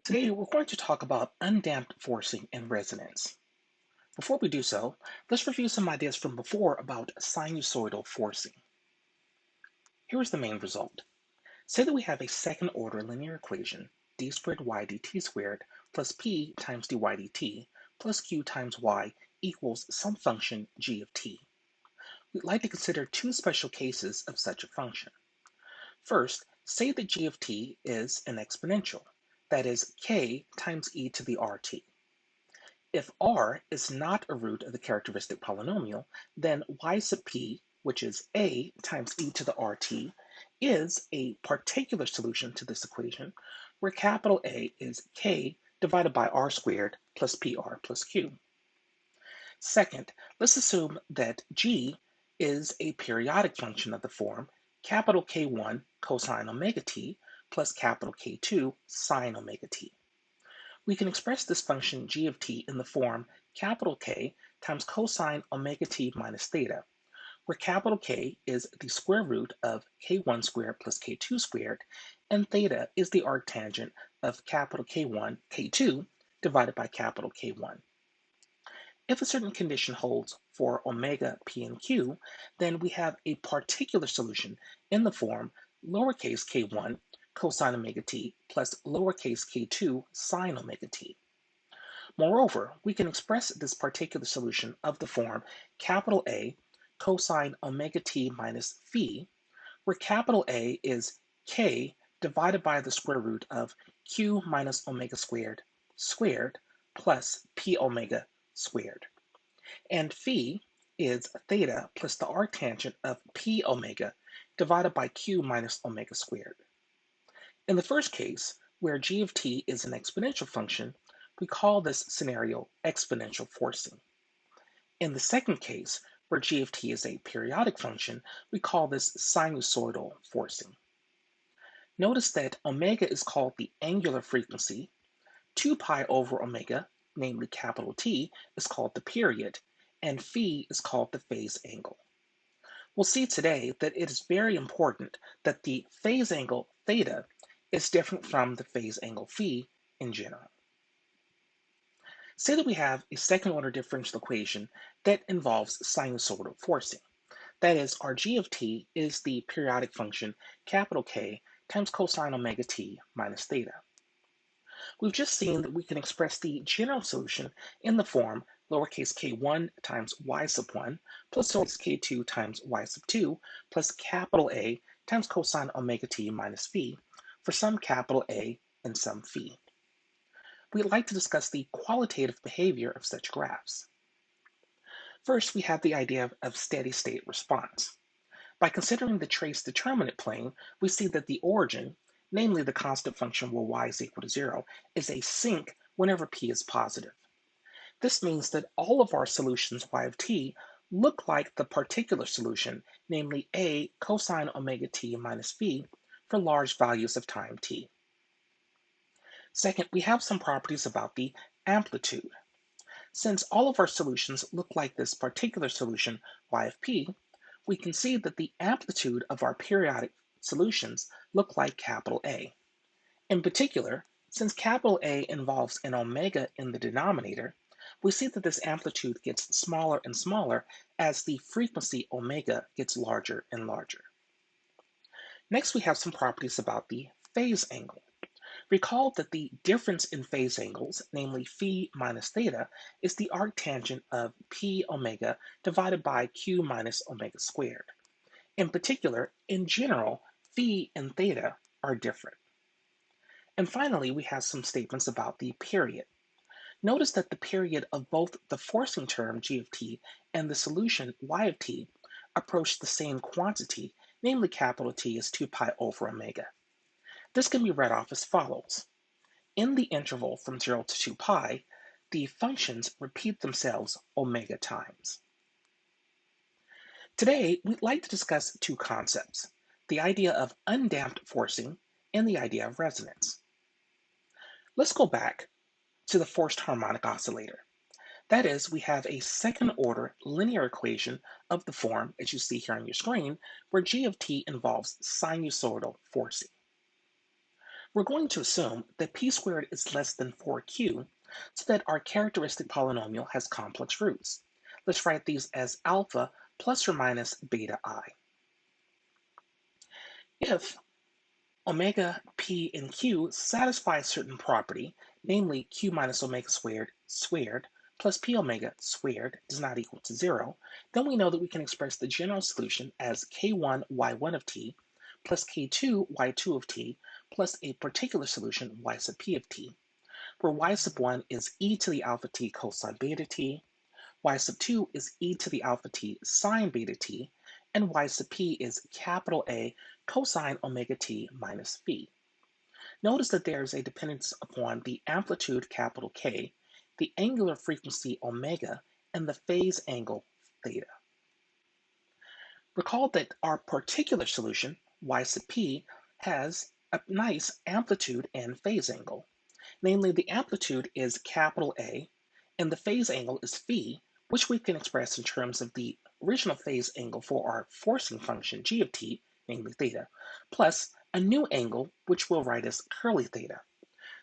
Today, we're going to talk about undamped forcing and resonance. Before we do so, let's review some ideas from before about sinusoidal forcing. Here is the main result. Say that we have a second order linear equation, d squared y dt squared plus p times dy dt plus q times y equals some function g of t. We'd like to consider two special cases of such a function. First, say that g of t is an exponential, that is k times e to the rt. If r is not a root of the characteristic polynomial, then y sub p, which is a times e to the rt, is a particular solution to this equation, where capital A is k divided by r squared plus pr plus q. Second, let's assume that g is a periodic function of the form capital K1 cosine omega t plus capital K2 sine omega t. We can express this function g of t in the form capital K times cosine omega t minus theta, where capital K is the square root of k1 squared plus k2 squared, and theta is the arctangent of capital K1, k2 divided by capital K1. If a certain condition holds for omega, p, and q, then we have a particular solution in the form lowercase k1 cosine omega t plus lowercase k2 sine omega t. Moreover, we can express this particular solution of the form capital A cosine omega t minus phi, where capital A is k divided by the square root of q minus omega squared plus p omega squared. And phi is theta plus the arctangent of p omega divided by q minus omega squared. In the first case, where g of t is an exponential function, we call this scenario exponential forcing. In the second case, where g of t is a periodic function, we call this sinusoidal forcing. Notice that omega is called the angular frequency, 2 pi over omega, namely capital T, is called the period, and phi is called the phase angle. We'll see today that it is very important that the phase angle theta is different from the phase angle phi in general. Say that we have a second order differential equation that involves sinusoidal forcing. That is, our g of t is the periodic function capital K times cosine omega t minus theta. We've just seen that we can express the general solution in the form lowercase k1 times y sub 1 plus lowercase k2 times y sub 2 plus capital A times cosine omega t minus phi for some capital A and some phi. We'd like to discuss the qualitative behavior of such graphs. First, we have the idea of steady state response. By considering the trace determinant plane, we see that the origin, namely the constant function where y is equal to 0, is a sinc whenever p is positive. This means that all of our solutions y of t look like the particular solution, namely a cosine omega t minus phi for large values of time t. Second, we have some properties about the amplitude. Since all of our solutions look like this particular solution y of p, we can see that the amplitude of our periodic solutions look like capital A. In particular, since capital A involves an omega in the denominator, we see that this amplitude gets smaller and smaller as the frequency omega gets larger and larger. Next, we have some properties about the phase angle. Recall that the difference in phase angles, namely phi minus theta, is the arctangent of p omega divided by q minus omega squared. In particular, in general, phi and theta are different. And finally, we have some statements about the period. Notice that the period of both the forcing term g of t and the solution y of t approach the same quantity, namely capital T is 2 pi over omega. This can be read off as follows. In the interval from 0 to 2 pi, the functions repeat themselves omega times. Today, we'd like to discuss two concepts, the idea of undamped forcing and the idea of resonance. Let's go back to the forced harmonic oscillator. That is, we have a second order linear equation of the form, as you see here on your screen, where g of t involves sinusoidal forcing. We're going to assume that p squared is less than 4q so that our characteristic polynomial has complex roots. Let's write these as alpha plus or minus beta I. If omega, p, and q satisfy a certain property, namely q minus omega squared plus p omega squared does not equal to 0, then we know that we can express the general solution as k1 y1 of t plus k2 y2 of t plus a particular solution y sub p of t, where y sub 1 is e to the alpha t cosine beta t, y sub 2 is e to the alpha t sine beta t, and y sub p is capital A cosine omega t minus phi. Notice that there is a dependence upon the amplitude capital K, the angular frequency omega, and the phase angle theta. Recall that our particular solution, y sub p, has a nice amplitude and phase angle. Namely, the amplitude is capital A, and the phase angle is phi, which we can express in terms of the original phase angle for our forcing function g of t, namely theta, plus a new angle, which we'll write as curly theta.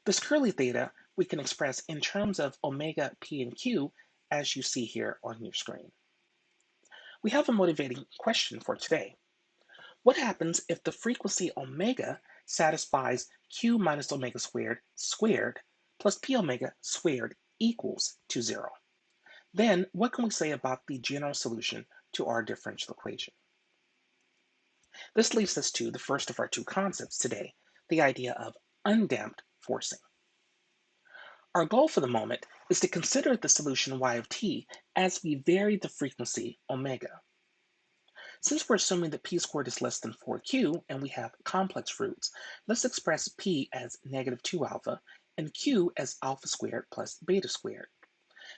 This curly theta we can express in terms of omega, p, and q, as you see here on your screen. We have a motivating question for today. What happens if the frequency omega satisfies q minus omega squared plus p omega squared equals to 0? Then what can we say about the general solution to our differential equation? This leads us to the first of our two concepts today, the idea of undamped forcing. Our goal for the moment is to consider the solution y of t as we vary the frequency omega. Since we're assuming that p squared is less than 4q and we have complex roots, let's express p as negative 2 alpha and q as alpha squared plus beta squared.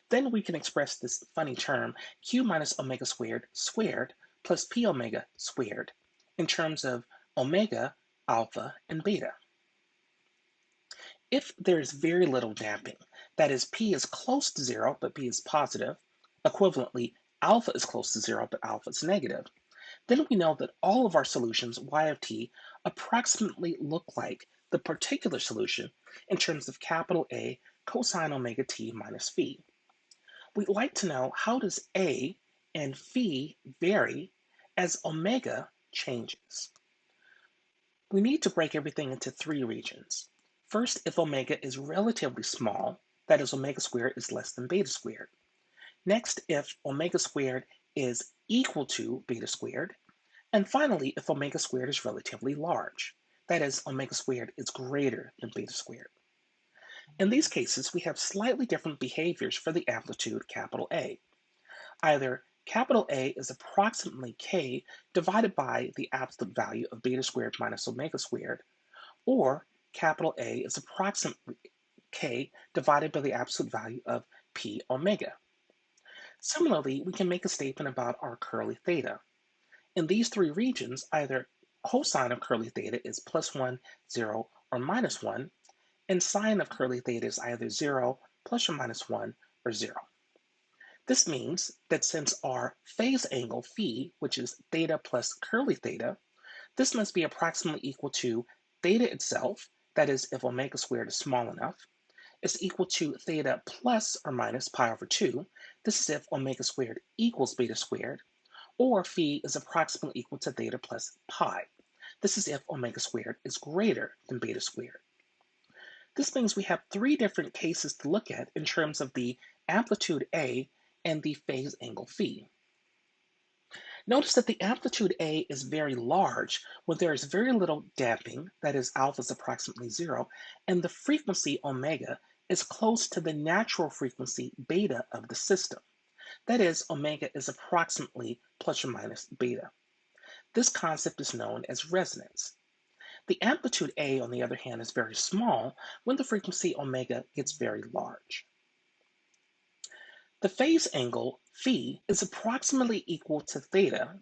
Then we can express this funny term q minus omega squared plus p omega squared in terms of omega, alpha, and beta. If there is very little damping, that is, p is close to 0 but p is positive, equivalently alpha is close to 0 but alpha is negative, then we know that all of our solutions, y of t, approximately look like the particular solution in terms of capital A cosine omega t minus phi. We'd like to know, how does A and phi vary as omega changes? We need to break everything into three regions. First, if omega is relatively small, that is, omega squared is less than beta squared. Next, if omega squared is equal to beta squared. And finally, if omega squared is relatively large, that is, omega squared is greater than beta squared. In these cases, we have slightly different behaviors for the amplitude capital A. Either capital A is approximately k divided by the absolute value of beta squared minus omega squared, or capital A is approximately k divided by the absolute value of p omega. Similarly, we can make a statement about our curly theta. In these three regions, either cosine of curly theta is +1, 0, or -1, and sine of curly theta is either 0, ±1, or 0. This means that since our phase angle phi, which is theta plus curly theta, this must be approximately equal to theta itself, that is, if omega squared is small enough, is equal to theta plus or minus pi over 2, this is if omega squared equals beta squared, or phi is approximately equal to theta plus pi. This is if omega squared is greater than beta squared. This means we have three different cases to look at in terms of the amplitude A and the phase angle phi. Notice that the amplitude A is very large when there is very little damping, that is, alpha is approximately 0, and the frequency omega is close to the natural frequency beta of the system. That is, omega is approximately plus or minus beta. This concept is known as resonance. The amplitude A, on the other hand, is very small when the frequency omega gets very large. The phase angle phi is approximately equal to theta.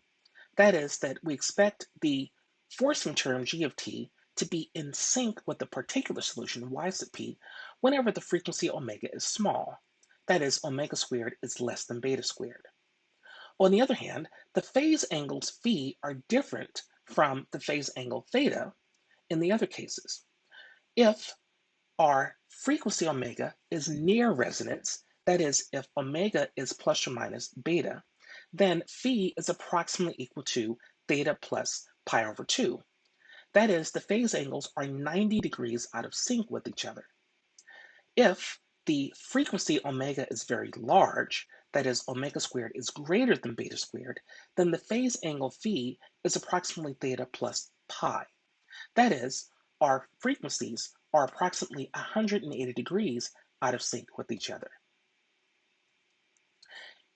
That is, that we expect the forcing term g of t to be in sync with the particular solution y sub p whenever the frequency omega is small. That is, omega squared is less than beta squared. On the other hand, the phase angles phi are different from the phase angle theta in the other cases. If our frequency omega is near resonance, that is, if omega is plus or minus beta, then phi is approximately equal to theta plus pi over 2. That is, the phase angles are 90 degrees out of sync with each other. If the frequency omega is very large, that is, omega squared is greater than beta squared, then the phase angle phi is approximately theta plus pi. That is, our frequencies are approximately 180 degrees out of sync with each other.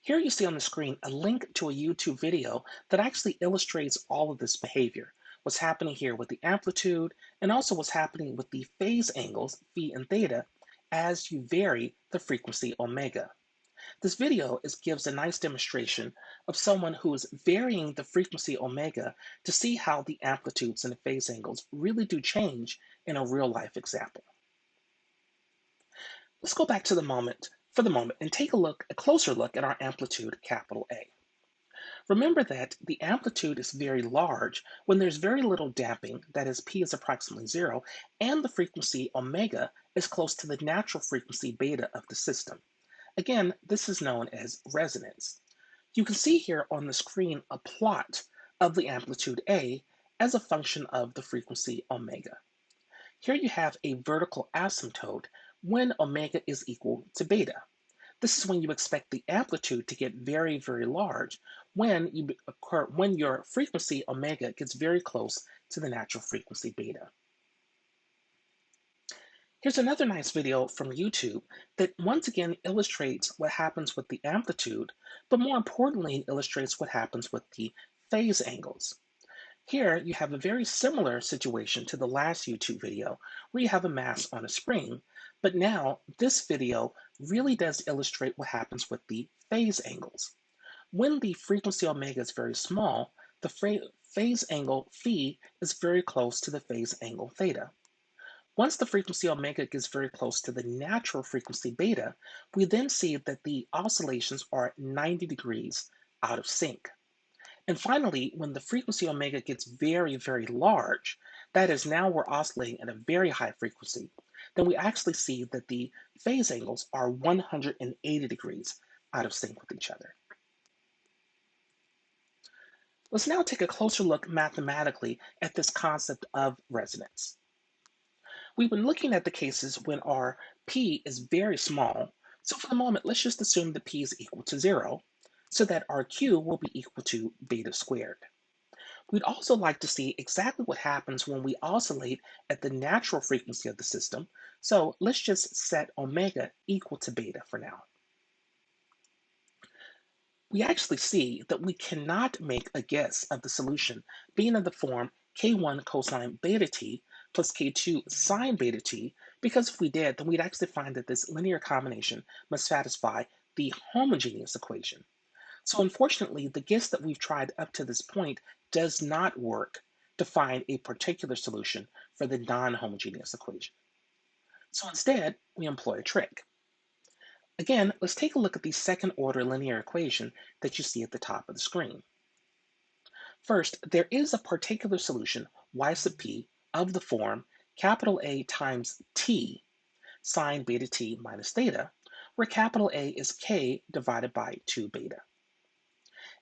Here you see on the screen a link to a YouTube video that actually illustrates all of this behavior. What's happening here with the amplitude and also what's happening with the phase angles phi and theta as you vary the frequency omega. This video gives a nice demonstration of someone who is varying the frequency omega to see how the amplitudes and the phase angles really do change in a real life example. Let's go back to the moment and take a closer look at our amplitude capital A. Remember that the amplitude is very large when there's very little damping, that is P is approximately 0, and the frequency omega is close to the natural frequency beta of the system. Again, this is known as resonance. You can see here on the screen a plot of the amplitude A as a function of the frequency omega. Here you have a vertical asymptote when omega is equal to beta. This is when you expect the amplitude to get very, very large when your frequency omega gets very close to the natural frequency beta. Here's another nice video from YouTube that once again illustrates what happens with the amplitude, but more importantly, illustrates what happens with the phase angles. Here you have a very similar situation to the last YouTube video where you have a mass on a spring, but now this video really does illustrate what happens with the phase angles. When the frequency omega is very small, the phase angle phi is very close to the phase angle theta. Once the frequency omega gets very close to the natural frequency beta, we then see that the oscillations are 90 degrees out of sync. And finally, when the frequency omega gets very, very large, that is now we're oscillating at a very high frequency, then we actually see that the phase angles are 180 degrees out of sync with each other. Let's now take a closer look mathematically at this concept of resonance. We've been looking at the cases when our p is very small, so for the moment, let's just assume that p is equal to 0, so that our q will be equal to beta squared. We'd also like to see exactly what happens when we oscillate at the natural frequency of the system, so let's just set omega equal to beta for now. We actually see that we cannot make a guess of the solution being in the form k1 cosine beta t plus k2 sine beta t, because if we did, then we'd actually find that this linear combination must satisfy the homogeneous equation. So unfortunately, the guess that we've tried up to this point does not work to find a particular solution for the non-homogeneous equation. So instead, we employ a trick. Again, let's take a look at the second order linear equation that you see at the top of the screen. First, there is a particular solution, y sub p, of the form capital A times t sine beta t minus theta, where capital A is k divided by 2 beta.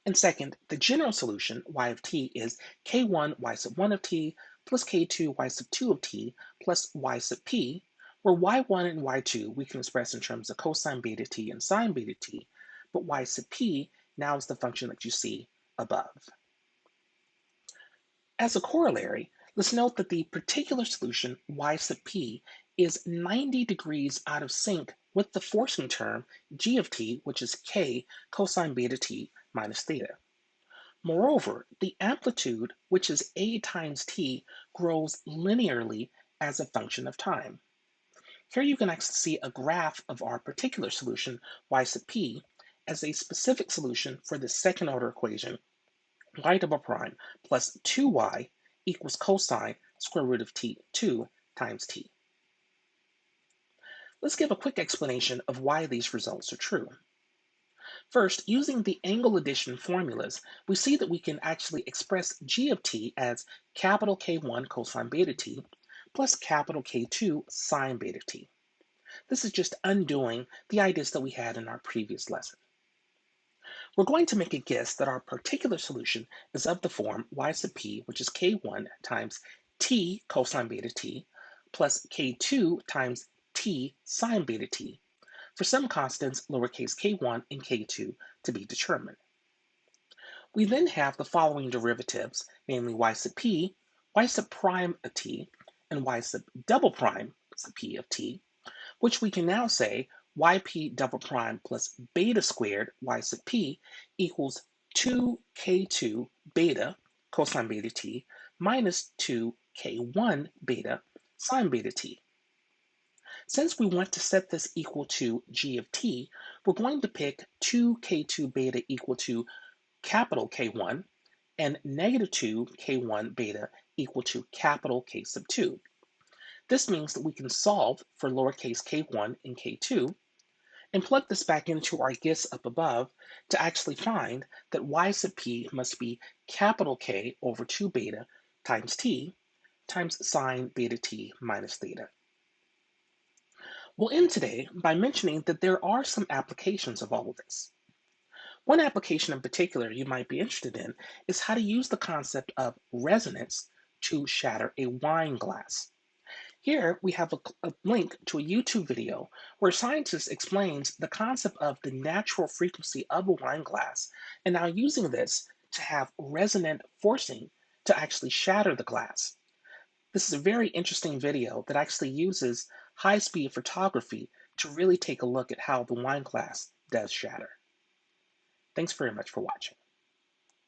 And second, the general solution, y of t, is k1 y sub 1 of t plus k2 y sub 2 of t plus y sub p, where y1 and y2 we can express in terms of cosine beta t and sine beta t, but y sub p now is the function that you see above. As a corollary, let's note that the particular solution, y sub p, is 90 degrees out of sync with the forcing term, g of t, which is k cosine beta t minus theta. Moreover, the amplitude, which is a times t, grows linearly as a function of time. Here you can actually see a graph of our particular solution, y sub p, as a specific solution for the second order equation, y double prime plus 2y equals cosine square root of t2 times t. Let's give a quick explanation of why these results are true. First, using the angle addition formulas, we see that we can actually express g of t as capital K1 cosine beta t plus capital K2 sine beta t. This is just undoing the ideas that we had in our previous lesson. We're going to make a guess that our particular solution is of the form y sub p, which is k1 times t cosine beta t, plus k2 times t sine beta t, for some constants lowercase k1 and k2 to be determined. We then have the following derivatives, namely y sub p, y sub prime of t, and y sub double prime sub p of t, which we can now say yp double prime plus beta squared y sub p equals 2k2 beta cosine beta t minus 2k1 beta sine beta t. Since we want to set this equal to g of t, we're going to pick 2k2 beta equal to capital K1 and negative 2k1 beta equal to capital K sub 2. This means that we can solve for lowercase k1 and k2 and plug this back into our guess up above to actually find that y sub p must be capital K over 2 beta times t times sine beta t minus theta. We'll end today by mentioning that there are some applications of all of this. One application in particular you might be interested in is how to use the concept of resonance to shatter a wine glass. Here we have a link to a YouTube video where a scientist explains the concept of the natural frequency of a wine glass and now using this to have resonant forcing to actually shatter the glass. This is a very interesting video that actually uses high-speed photography to really take a look at how the wine glass does shatter. Thanks very much for watching.